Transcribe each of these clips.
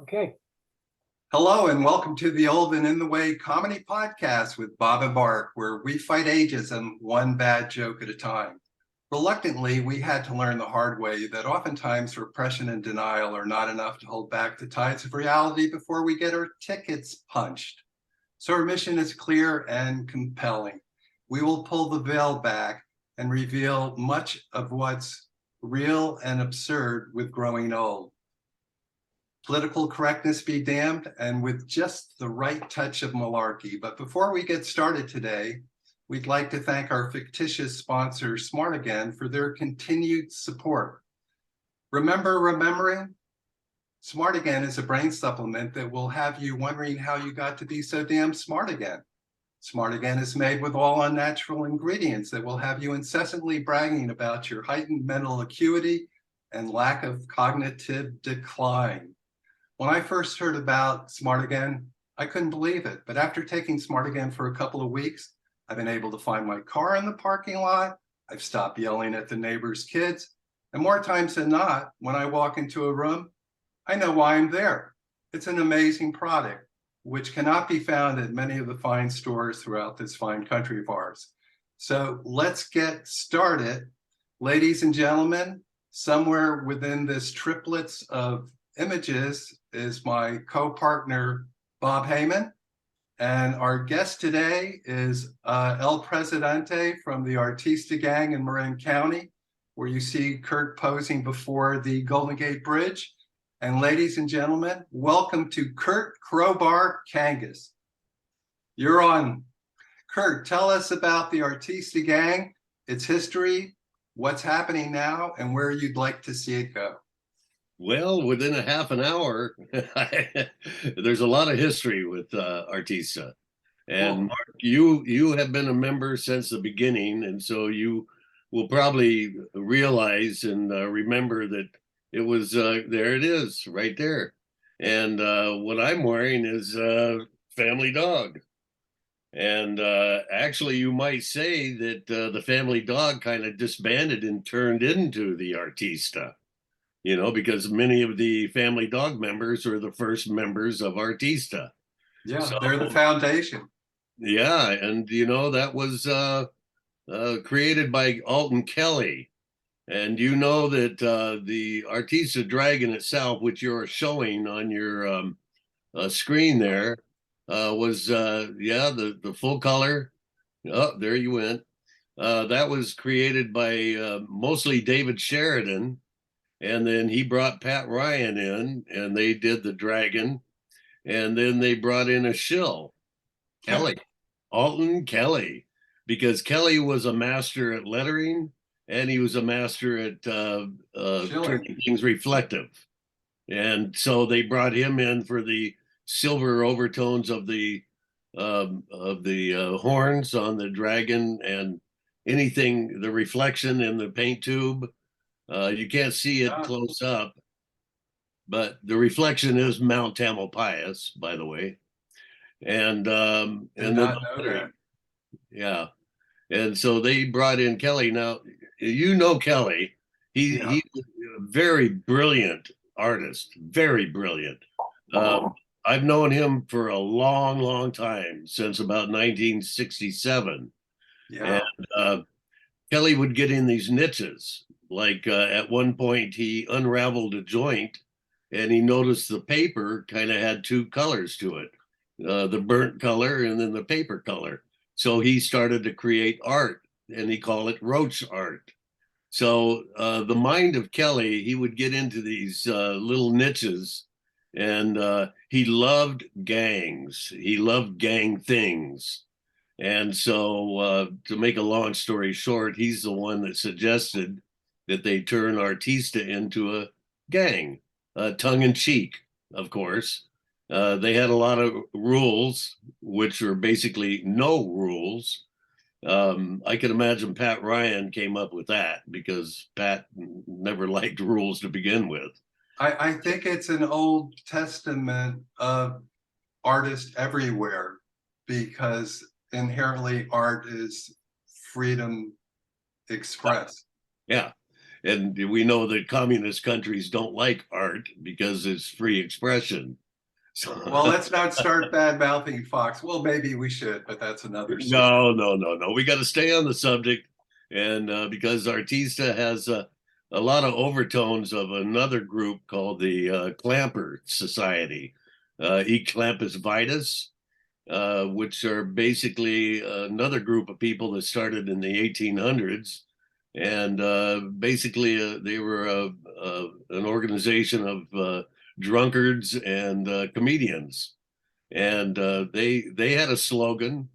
Okay. Hello and welcome to the Old and in the Way comedy podcast with Bob and Bart, where we fight ageism one bad joke at a time. Reluctantly, we had to learn the hard way that oftentimes repression and denial are not enough to hold back the tides of reality before we get our tickets punched. So our mission is clear and compelling. We will pull the veil back and reveal much of what's real and absurd with growing old. Political correctness be damned, and with just the right touch of malarkey. But before we get started today, we'd like to thank our fictitious sponsor, Smart Again, for their continued support. Remembering? Smart Again is a brain supplement that will have you wondering how you got to be so damn smart again. Smart Again is made with all unnatural ingredients that will have you incessantly bragging about your heightened mental acuity and lack of cognitive decline. When I first heard about Smart Again, I couldn't believe it. But after taking Smart Again for a couple of weeks, I've been able to find my car in the parking lot. I've stopped yelling at the neighbor's kids. And more times than not, when I walk into a room, I know why I'm there. It's an amazing product, which cannot be found at many of the fine stores throughout this fine country of ours. So let's get started. Ladies and gentlemen, somewhere within this triplets of images is my co-partner, Bob Heyman. And our guest today is El Presidente from the Artista Gang in Marin County, where you see Kurt posing before the Golden Gate Bridge. And ladies and gentlemen, welcome to Kurt Crowbar Kangas. You're on. Kurt, tell us about the Artista Gang, its history, what's happening now, and where you'd like to see it go. Well, within a half an hour, there's a lot of history with Artista. And Cool. Mark, you have been a member since the beginning, and so you will probably realize and remember that it was there it is, right there. And what I'm wearing is Family Dog. And actually, you might say that the Family Dog kind of disbanded and turned into the Artista. You know, because many of the Family Dog members are the first members of Artista. Yeah, So, they're the foundation. yeah, and you know that was created by Alton Kelley, and you know that the Artista Dragon itself, which you're showing on your screen there, was the full color. Oh, there you went. That was created by mostly David Sheridan. And then he brought Pat Ryan in and they did the dragon. And then they brought in a shill, Kelley, Alton Kelley, because Kelley was a master at lettering and he was a master at turning things reflective. And so they brought him in for the silver overtones of the horns on the dragon and anything, the reflection in the paint tube. You can't see it close up, but the reflection is Mount Tamalpais, by the way. And yeah. And so they brought in Kelley. Now, you know Kelley. He's a very brilliant artist, very brilliant. I've known him for a long, long time, since about 1967. Yeah. And Kelley would get in these niches. Like at one point, he unraveled a joint and he noticed the paper kind of had two colors to it, the burnt color and then the paper color. So he started to create art and he called it roach art. So the mind of Kelley, he would get into these little niches and he loved gangs. He loved gang things. And so to make a long story short, he's the one that suggested that they turn Artista into a gang, tongue in cheek, of course. They had a lot of rules, which are basically no rules. I can imagine Pat Ryan came up with that because Pat never liked rules to begin with. I think it's an Old Testament of artists everywhere because inherently art is freedom expressed. Yeah. And we know that communist countries don't like art because it's free expression. So Well, let's not start bad mouthing Fox. Well, maybe we should, but that's another story. no. We got to stay on the subject, and because Artista has a lot of overtones of another group called the Clamper Society, E. Clampus Vitus, which are basically another group of people that started in the 1800s. And basically, they were an organization of drunkards and comedians. And they had a slogan,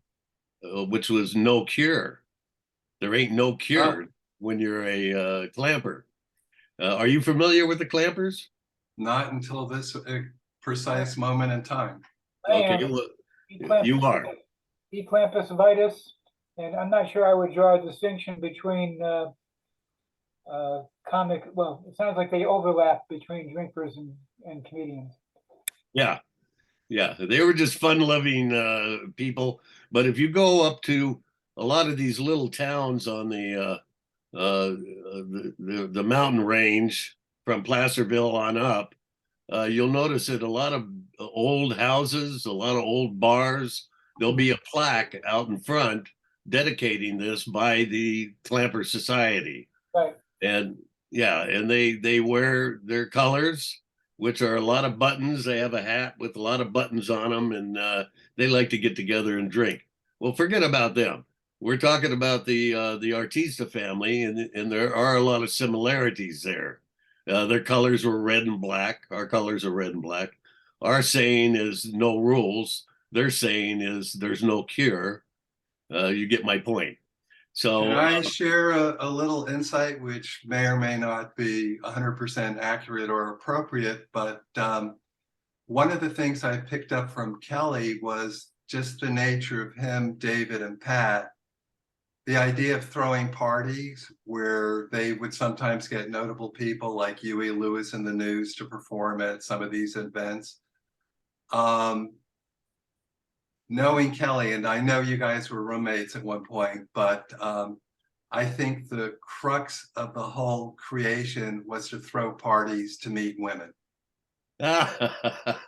which was "No cure." There ain't no cure when you're a clamper. Are you familiar with the clampers? Not until this precise moment in time. Okay, you are. Eclampus vitus, and I'm not sure I would draw a distinction between comic. Well, it sounds like they overlap between drinkers and comedians. Yeah, they were just fun-loving people. But if you go up to a lot of these little towns on the mountain range from Placerville on up, you'll notice that a lot of old houses, a lot of old bars, there'll be a plaque out in front dedicating this by the Clamper Society. Right. And yeah, and they wear their colors, which are a lot of buttons. They have a hat with a lot of buttons on them, and they like to get together and drink. Well, forget about them. We're talking about the Artista family, and there are a lot of similarities there. Their colors were red and black. Our colors are red and black. Our saying is no rules. Their saying is there's no cure. You get my point. So can I share a little insight, which may or may not be 100% accurate or appropriate, but one of the things I picked up from Kelley was just the nature of him, David, and Pat. The idea of throwing parties where they would sometimes get notable people like Huey Lewis in the news to perform at some of these events. Knowing Kelley, and I know you guys were roommates at one point, but I think the crux of the whole creation was to throw parties to meet women. Not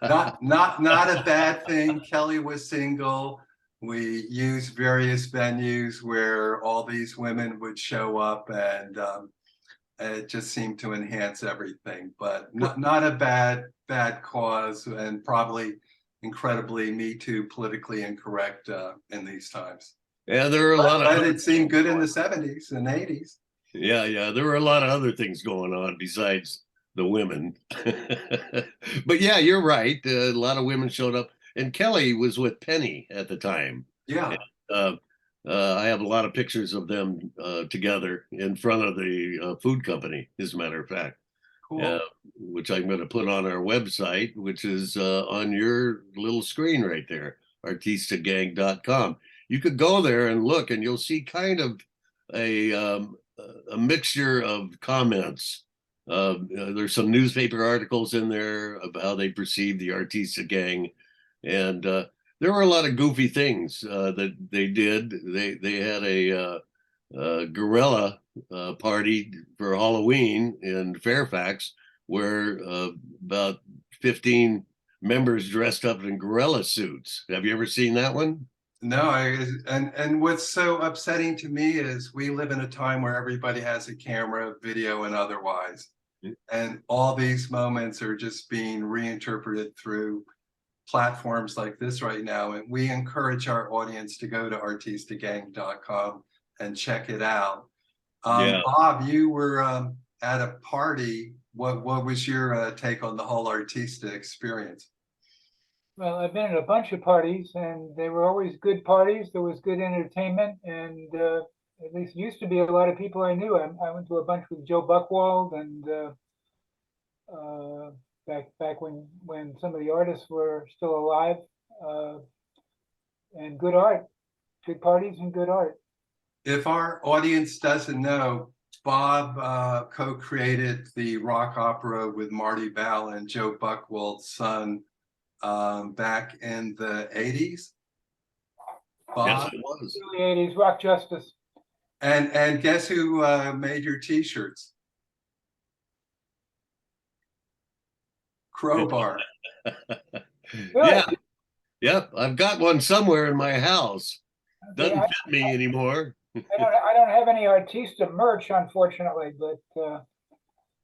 a bad thing. Kelley was single. We used various venues where all these women would show up, and it just seemed to enhance everything. But not a bad cause, and probably incredibly Me Too, politically incorrect in these times. Yeah, there are a lot of. But it seemed good in the 70s and 80s. Yeah, there were a lot of other things going on besides the women. But yeah, you're right. A lot of women showed up, and Kelley was with Penny at the time. Yeah. And, I have a lot of pictures of them together in front of the food company, as a matter of fact. Cool. Which I'm going to put on our website, which is on your little screen right there, artistagang.com. You could go there and look, and you'll see kind of a mixture of comments. There's some newspaper articles in there of how they perceive the Artista Gang, and there were a lot of goofy things that they did. They had a gorilla party for Halloween in Fairfax, where about 15 members dressed up in gorilla suits. Have you ever seen that one? No, and what's so upsetting to me is we live in a time where everybody has a camera, video, and otherwise. And all these moments are just being reinterpreted through platforms like this right now. And we encourage our audience to go to artistagang.com and check it out. Yeah. Bob, you were at a party. What was your take on the whole Artista experience? Well, I've been at a bunch of parties, and they were always good parties. There was good entertainment, and at least used to be a lot of people I knew. I went to a bunch with Joe Buchwald, and back when some of the artists were still alive, and good art, good parties and good art. If our audience doesn't know, Bob co-created the rock opera with Marty Ball and Joe Buchwald's son back in the 80s. Yes, Bob? it was. Early 80s, Rock Justice. And guess who made your t-shirts? Crowbar. Yeah, Good. yep. I've got one somewhere in my house. Okay, Doesn't fit me anymore. I don't have any Artista merch, unfortunately, but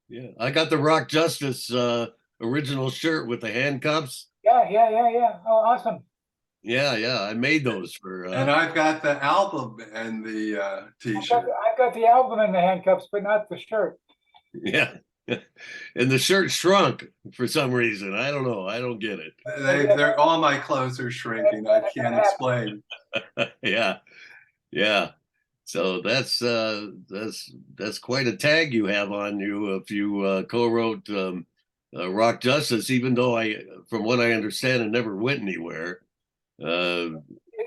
Yeah, I got the Rock Justice original shirt with the handcuffs. yeah. Oh, awesome. Yeah, yeah. I made those for And I've got the album and the t-shirt. I've got the album and the handcuffs, but not the shirt. yeah. And the shirt shrunk for some reason. I don't know. I don't get it. They're all my clothes are shrinking. I can't explain. Yeah, yeah. So that's quite a tag you have on you if you co-wrote Rock Justice, even though from what I understand, it never went anywhere. It I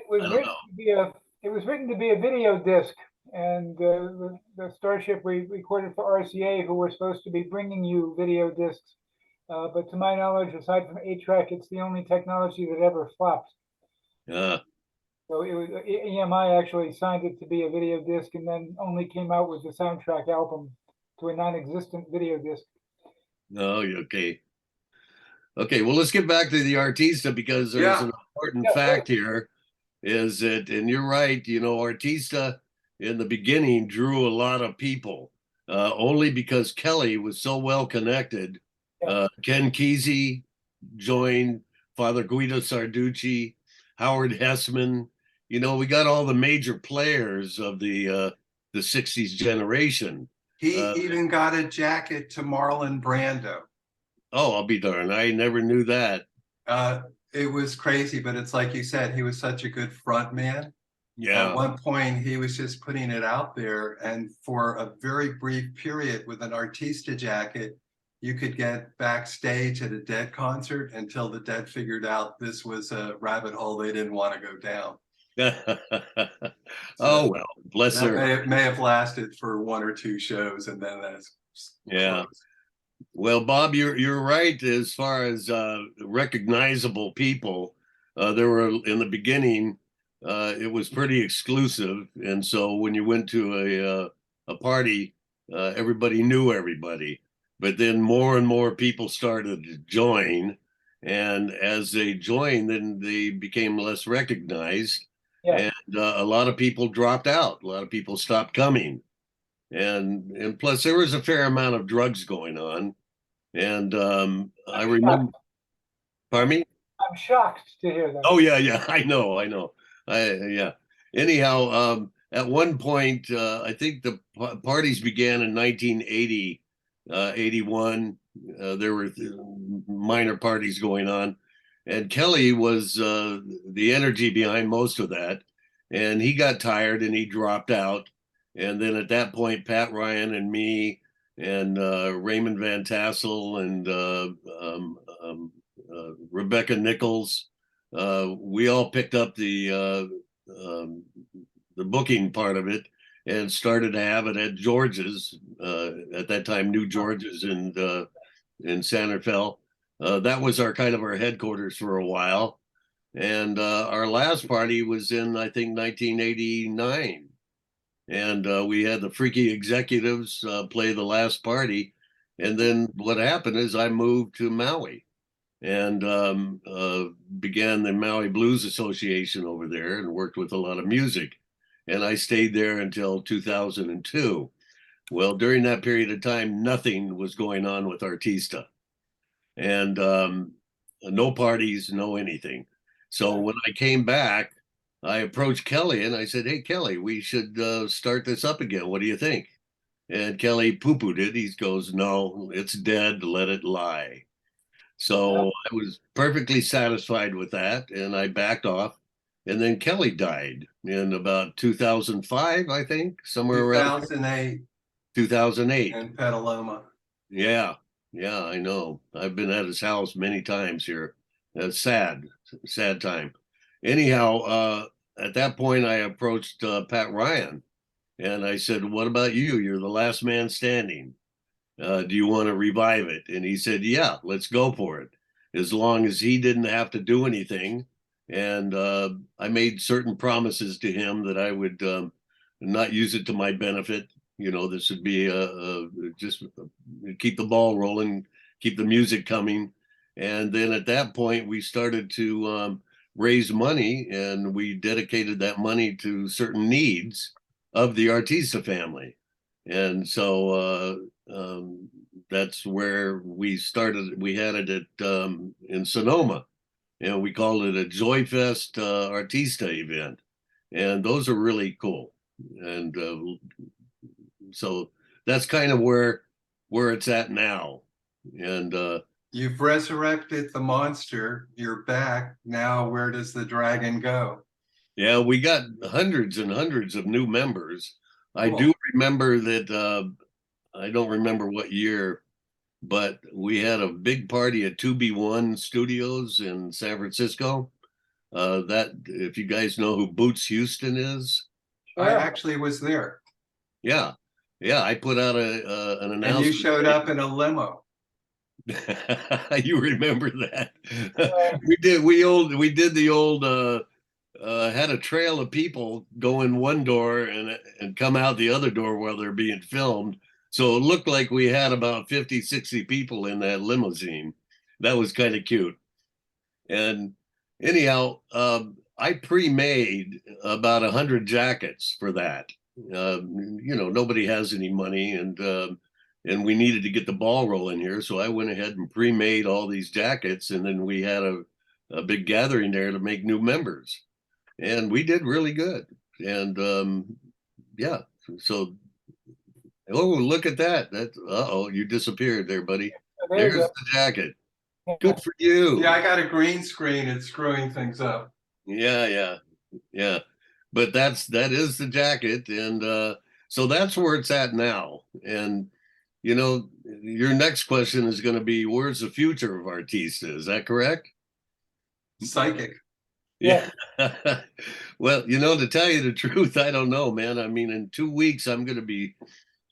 was don't written know. to be a video disc, and the Starship we recorded for RCA, who were supposed to be bringing you video discs, but to my knowledge, aside from 8-track, it's the only technology that ever flopped. Uh, So it was EMI actually signed it to be a video disc, and then only came out with the soundtrack album to a non-existent video disc. no, okay. Okay, well, let's get back to the Artista because there's Yeah. an important Yeah, fact here is that, and you're right, Artista in the beginning drew a lot of people, only because Kelley was so well connected. Yeah. Ken Kesey joined, Father Guido Sarducci, Howard Hessman. We got all the major players of the 60s generation. He even got a jacket to Marlon Brando. Oh, I'll be darned. I never knew that. It was crazy, but it's like you said, he was such a good front man. Yeah. At one point, he was just putting it out there, and for a very brief period with an Artista jacket, you could get backstage at a Dead concert until the Dead figured out this was a rabbit hole they didn't want to go down. Oh, well, bless her. That may have lasted for 1 or 2 shows, and then that's Yeah. closed. Well, Bob, you're right as far as recognizable people. There were in the beginning, it was pretty exclusive, and so when you went to a party, everybody knew everybody. But then more and more people started to join, and as they joined, then they became less recognized, Yeah. and a lot of people dropped out. A lot of people stopped coming, and plus there was a fair amount of drugs going on. And I remember, pardon me? I'm shocked to hear that. Oh yeah, I know. Yeah. Anyhow, at one point, I think the parties began in 1980, 81. There were minor parties going on, and Kelley was the energy behind most of that. And he got tired and he dropped out. And then at that point, Pat Ryan and me and Raymond Van Tassel and Rebecca Nichols, we all picked up the booking part of it and started to have it at George's, at that time, New George's in Santa Fe. That was our headquarters for a while. And our last party was in, I think, 1989. And we had the Freaky Executives play the last party. And then what happened is I moved to Maui and began the Maui Blues Association over there and worked with a lot of music. And I stayed there until 2002. Well, during that period of time, nothing was going on with Artista. And no parties, no anything. So when I came back, I approached Kelley and I said, "Hey, Kelley, we should start this up again. What do you think?" And Kelley poo-pooed it. He goes, "No, it's dead. Let it lie." So I was perfectly satisfied with that, and I backed off. And then Kelley died in about 2005, I think, somewhere around 2008 2008. in Petaluma. Yeah, I know. I've been at his house many times here. It's sad time. Anyhow, at that point, I approached Pat Ryan and I said, "What about you? You're the last man standing. Do you want to revive it?" And he said, "Yeah, let's go for it." As long as he didn't have to do anything. And I made certain promises to him that I would not use it to my benefit. This would be just keep the ball rolling, keep the music coming. And then at that point, we started to raise money, and we dedicated that money to certain needs of the Artista family. And so that's where we started. We had it at in Sonoma, and we called it a Joy Fest Artista event. And those are really cool. And so that's kind of where it's at now. And You've resurrected the monster. You're back. Now, where does the dragon go? yeah, we got hundreds and hundreds of new members. I Cool. do remember that I don't remember what year, but we had a big party at 2B1 Studios in San Francisco. That, if you guys know who Boots Houston is, I Sure. actually was there. yeah, I put out an announcement. And you showed up in a limo. You remember that? Yeah. We did the old had a trail of people go in one door and come out the other door while they're being filmed. So it looked like we had about 50, 60 people in that limousine. That was kind of cute. And anyhow, I pre-made about 100 jackets for that. Nobody has any money, and we needed to get the ball rolling here. So I went ahead and pre-made all these jackets, and then we had a big gathering there to make new members. And we did really good. And yeah, so look at that. You disappeared there, buddy. There you There's go. the jacket. Good for you. Yeah, I got a green screen. It's screwing things up. Yeah. But that is the jacket, and so that's where it's at now. And your next question is going to be, where's the future of Artista? Is that correct? Psychic. Yeah. Well, to tell you the truth, I don't know, man. I mean, in 2 weeks, I'm going to be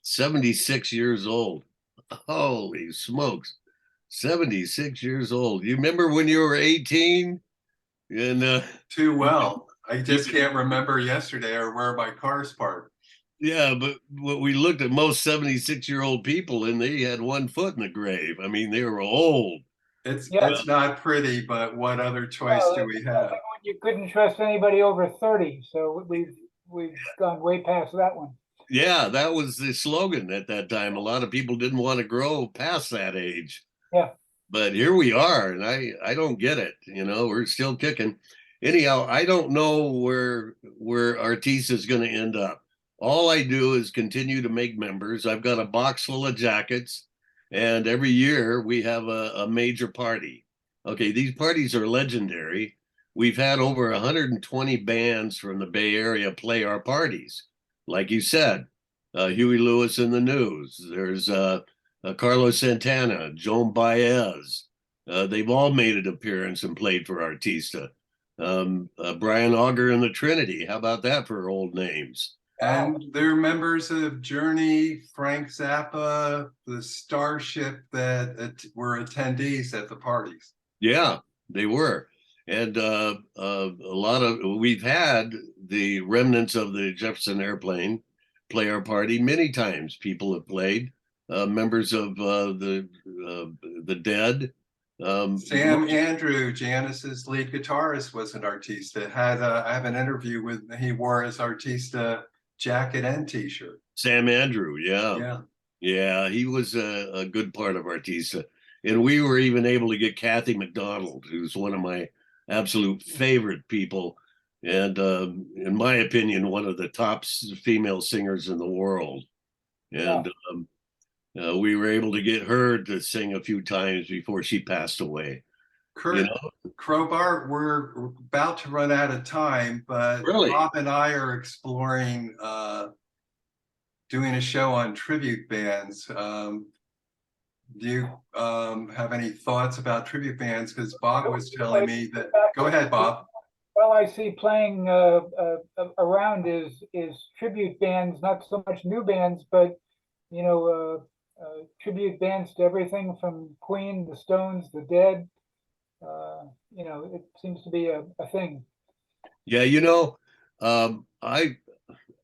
76 years old. Holy smokes. 76 years old. You remember when you were 18? And Too well. I just can't remember yesterday or where my car's parked. yeah, but we looked at most 76-year-old people, and they had one foot in the grave. I mean, they were old. It's Yeah. it's not pretty, but what other choice Well, do we have? you couldn't trust anybody over 30, so we've gone way past that one. Yeah, that was the slogan at that time. A lot of people didn't want to grow past that age. Yeah. But here we are, and I don't get it. We're still kicking. Anyhow, I don't know where Artista is going to end up. All I do is continue to make members. I've got a box full of jackets, and every year we have a major party. Okay, these parties are legendary. We've had over 120 bands from the Bay Area play our parties. Like you said, Huey Lewis and the News. There's Carlos Santana, Joan Baez. They've all made an appearance and played for Artista. Brian Auger and the Trinity. How about that for old names? And they're members of Journey, Frank Zappa, the Starship that were attendees at the parties. Yeah, they were. And we've had the remnants of the Jefferson Airplane play our party many times. People have played. Members of the Dead. Sam Andrew, Janis's lead guitarist, was an Artista. I have an interview with, he wore his Artista jacket and t-shirt. Sam Andrew, yeah, he was a good part of Artista. And we were even able to get Kathy McDonald, who's one of my absolute favorite people, and in my opinion, one of the top female singers in the world. And we were able to get her to sing a few times before she passed away. Kurt, Crowbar, we're about to run out of time, but Really? Bob and I are exploring doing a show on tribute bands. Do you have any thoughts about tribute bands? Because Bob was telling me that. Go ahead, Bob. Well, I see playing around is tribute bands, not so much new bands, but tribute bands to everything from Queen, the Stones, the Dead. It seems to be a thing. Yeah, I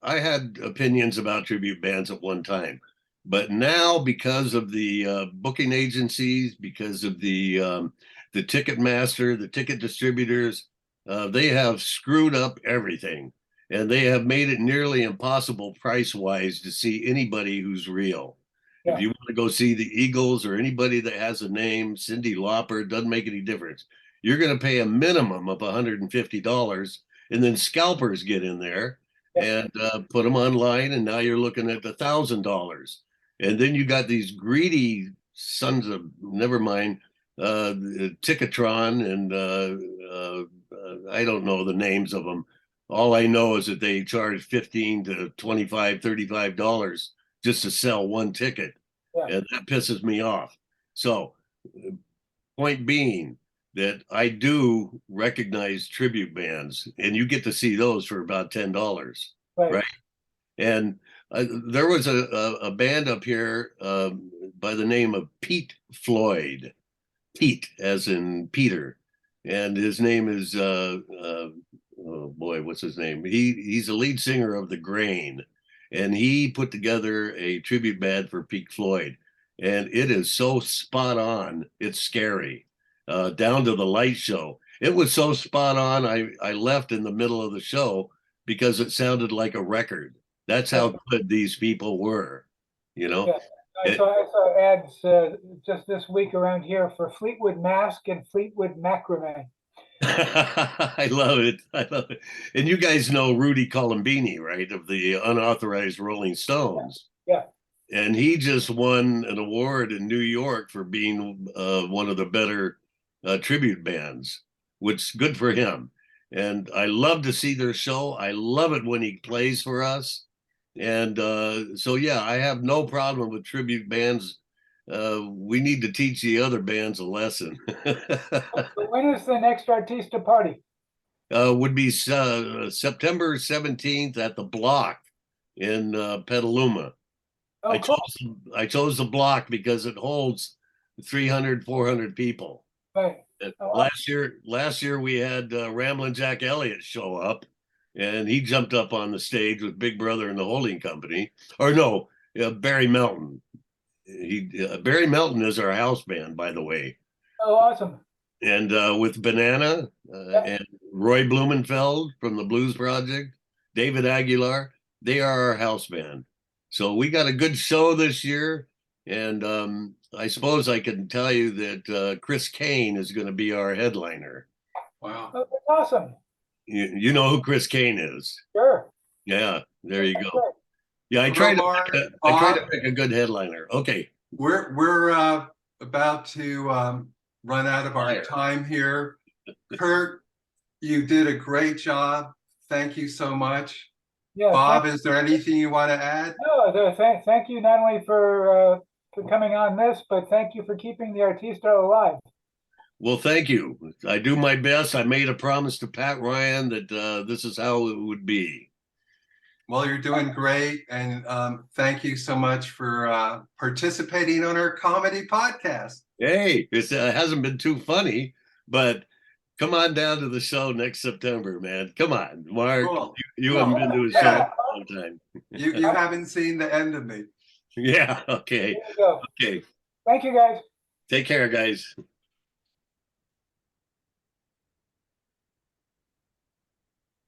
had opinions about tribute bands at one time, but now because of the booking agencies, because of the the ticket master, the ticket distributors, they have screwed up everything, and they have made it nearly impossible price-wise to see anybody who's real. Yeah. If you want to go see the Eagles or anybody that has a name, Cyndi Lauper, doesn't make any difference. You're going to pay a minimum of $150, and then scalpers get in there and put them online, and now you're looking at $1,000. And then you got these greedy sons of, never mind, Ticketron, and I don't know the names of them. All I know is that they charge $15 to $25, $35 just to sell one ticket. Yeah. And that pisses me off. So, point being that I do recognize tribute bands, and you get to see those for about $10, right? And there was a band up here by the name of Pete Floyd, Pete as in Peter, and his name is oh boy, what's his name? He's the lead singer of The Grain, and he put together a tribute band for Pete Floyd, and it is so spot on. It's scary, down to the light show. It was so spot on. I left in the middle of the show because it sounded like a record. That's how good these people were, you know. Yeah. I saw ads just this week around here for Fleetwood Mask and Fleetwood Macrame. I love it. I love it. And you guys know Rudy Columbini, right? Of the Unauthorized Rolling Stones. Yeah. And he just won an award in New York for being one of the better tribute bands, which is good for him. And I love to see their show. I love it when he plays for us. And so, yeah, I have no problem with tribute bands. We need to teach the other bands a lesson. When is the next Artista party? Would be September 17th at the Block in Petaluma. Oh, cool. I chose the Block because it holds 300, 400 people. Right. Last year we had Ramblin' Jack Elliott show up, and he jumped up on the stage with Big Brother and the Holding Company. Or no, Barry Melton. Barry Melton is our house band, by the way. Oh, awesome. And with Banana and Roy Blumenfeld from the Blues Project, David Aguilar, they are our house band. So we got a good show this year. And I suppose I can tell you that Chris Kane is going to be our headliner. Wow. Oh, that's awesome. You know who Chris Kane is? Sure. Yeah, there you go. Great. Yeah, I try to pick a good headliner. Okay. We're about to run out of our time here. Kurt, you did a great job. Thank you so much. Yeah, Bob, is there anything you want to add? No, thank you not only for coming on this, but thank you for keeping the Artista alive. Well, thank you. I do my best. I made a promise to Pat Ryan that this is how it would be. Well, you're doing great. And thank you so much for participating on our comedy podcast. Hey, it hasn't been too funny, but come on down to the show next September, man. Come on, Mark. Cool. You haven't been to a show in a long time. You haven't seen the end of me. Yeah, okay. There you go. Okay. Thank you, guys. Take care, guys.